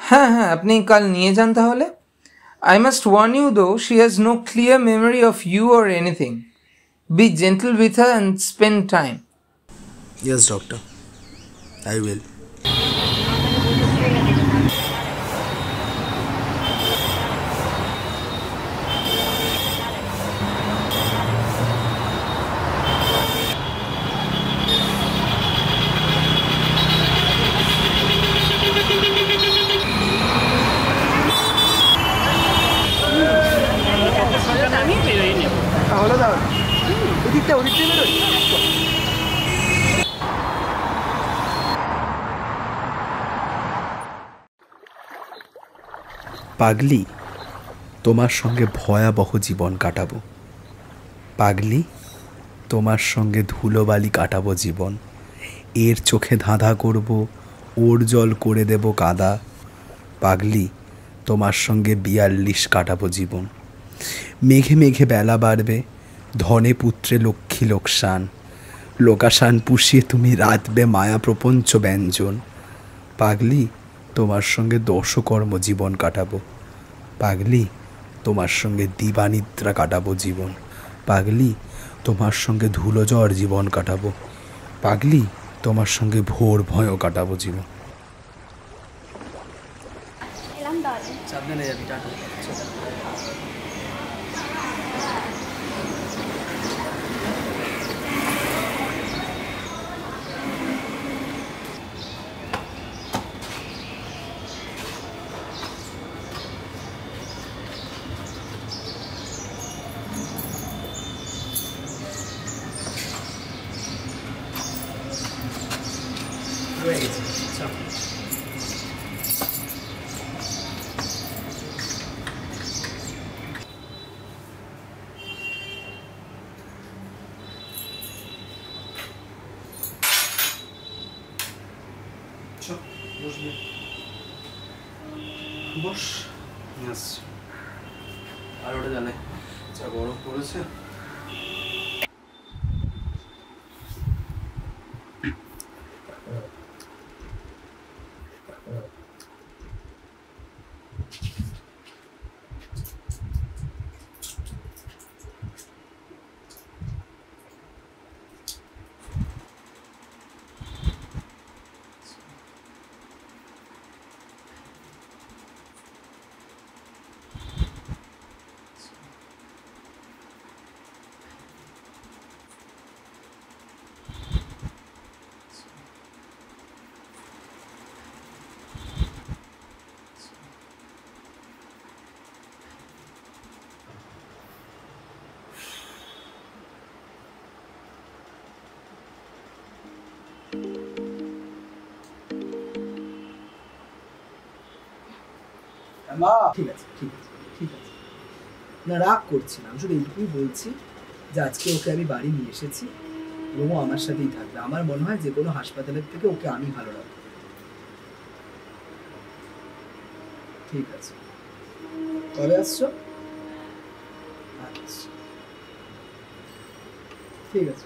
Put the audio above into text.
হ্যাঁ হ্যাঁ, আপনি কাল নিয়ে যান তাহলে। I must warn you though, she has no clear memory of you or anything. Be gentle with her and spend time. Yes, doctor. I will. পাগলি, তোমার সঙ্গে ভয়াবহ জীবন কাটাবো। পাগলি, তোমার সঙ্গে ধুলোবালি কাটাবো জীবন। এর চোখে ধাঁধা করব, ওর জল করে দেব কাদা। পাগলি, তোমার সঙ্গে ৪২ কাটাবো জীবন। মেঘে মেঘে বেলা বাড়বে, ধনে পুত্রে লক্ষ্মী লোকসান। লোকাসান পুষিয়ে তুমি রাঁধবে মায়া প্রপঞ্চ ব্যঞ্জন। পাগলি, তোমার সঙ্গে দশকর্ম জীবন কাটাবো। পাগলি, তোমার সঙ্গে দিবানিদ্রা কাটাবো জীবন। পাগলি, তোমার সঙ্গে ধুলোঝড় জীবন কাটাবো। পাগলি, তোমার সঙ্গে ভোর ভয়ও কাটাবো জীবন। সাবধানে যাবি, টাটা। Great. So. বসবে, বস। আর ওটা জানে যা গরম পড়েছে। ঠিক আছে, ঠিক আছে, ঠিক আছে। না, রাগ করছি না, আমি শুধু এইটুকুই বলছি যে আজকে ওকে আমি বাড়ি নিয়ে এসেছি এবং ও আমার সাথেই থাকবে। আমার মনে হয় যে কোনো হাসপাতালের থেকে ওকে আমি ভালো রাখবো। ঠিক আছে, কবে আসছো? আচ্ছা, ঠিক আছে।